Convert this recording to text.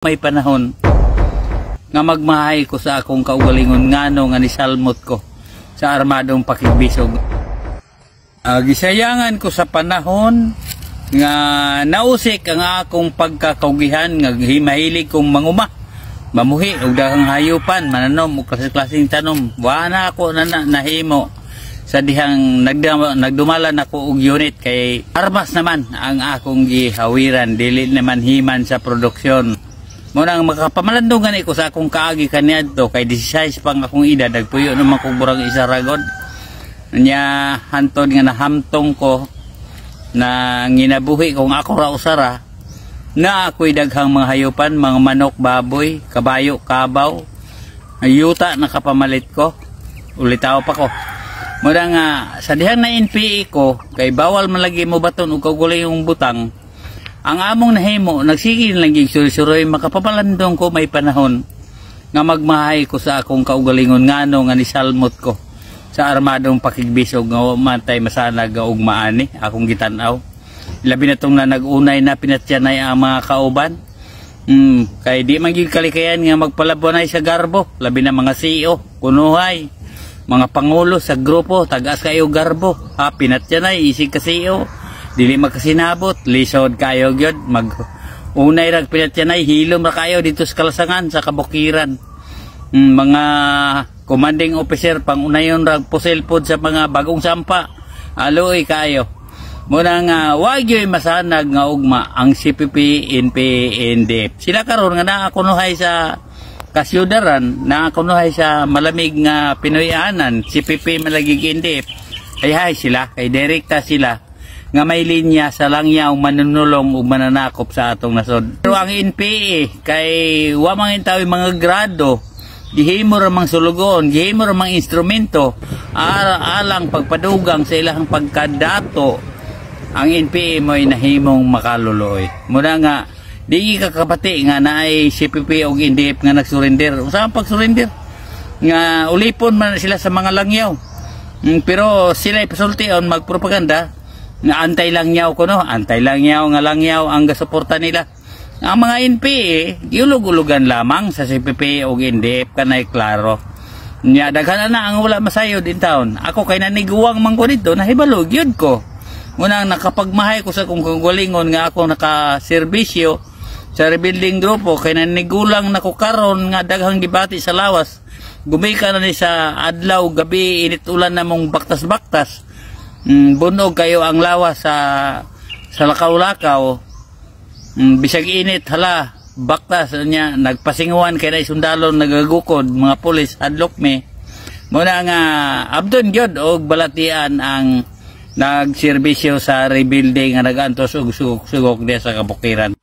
May panahon nga magmahay ko sa akong kaugalingon ngano nga nisalmot ko sa armadong pakigbisog. Gisayangan ko sa panahon nga nausik ang akong pagkakaugihan nga mahilig kong manguma, mamuhi og daghang hayupan, mananom og klaseng tanom. Wala ako na nahimo sa dihang nagdumalan ako og unit kay armas naman ang akong gihawiran, dili naman himan sa produksyon. Munang makapamalandungan ko sa akong kaagi kaniadto kay 16 pang akong edad, nagpuyo naman kong burang isa ragod. Nya hantod nga nahamtong ko na nginabuhi kong ako ra usara na ako'y daghang mga hayupan, mga manok, baboy, kabayo, kabaw, yuta nakapamalit ko, ulitaw pa ko. Muna nga sa dihang na NPE ko kay bawal malagi mo baton ug kagulay yung butang. Ang among nahimo, nagsigil lang yung suroy makapapalandong ko may panahon nga magmahay ko sa akong kaugalingon ngano nga nisalmot ko sa armadong pakigbisog nga matay masanag nga ugmaani akong gitanaw. Labi na tong na nag-unay na pinatyanay ang mga kauban. Kay di man gyud kalikayan nga magpalabonay sa garbo, labi na mga CEO, kunuhay, mga pangulo sa grupo, tagas kayo garbo, ha pinatyanay isig ka CEO. Dili makasinabot, lisod kayo gyud mag-unay rag pinatyanay, hilom ra kayo dito sa Kalasangan sa Kabukiran. Mga commanding officer pangunayon rag pusilpod sa mga bagong sampa, aloy kayo. Muna nga wag yoy masanag nga ugma ang CPP, NPA, NDF. Sila karon nga naakunuhay sa kasyudaran, naakunuhay sa malamig nga Pinoyanan, CPP malagig NDF. Hay sila, kay direkta sila nga may linya sa langyaw manunulong o mananakop sa atong nasod. Pero ang NPA kay wa man tawi mga grado, gihimo ra mang sulugon, gihimo ra mang instrumento alang pagpadugang sa ilahang pagkadato. Ang NPA mo'y nahimong makaluluoy. Muna nga di kakapati nga naay CPP o NDF nga nagsurrender. Usahan pag-surrender nga ulipon man sila sa mga langyaw. Pero sila ipasultion magpropaganda nga antay langyaw ko no, antay langyaw nga langyaw ang gasuporta nila. Ang mga NPA giulog-ulogan lamang sa CPP o NDF kanay klaro. Nya daghan na ang wala masayo din taon. Ako kay naniguwang man ko dito, nahibalo gyud ko. Muna nakapagmahay ko sa kung kagalingon nga ako nakaserbisyo sa rebuilding grupo kay nanigulang nako karon nga daghang gibati sa lawas. Gumika na ni sa adlaw gabi init ulan namong baktas-baktas. Bunog kayo ang lawas sa lakaw-lakaw. Bisag init hala baktas niya nagpasinguan kay na sundalon nagagukod mga pulis hadlok me. Muna nga abdon gyud og balatian ang nagserbisyo sa rebuilding nga nagantos og sugok diya sa Kabukiran.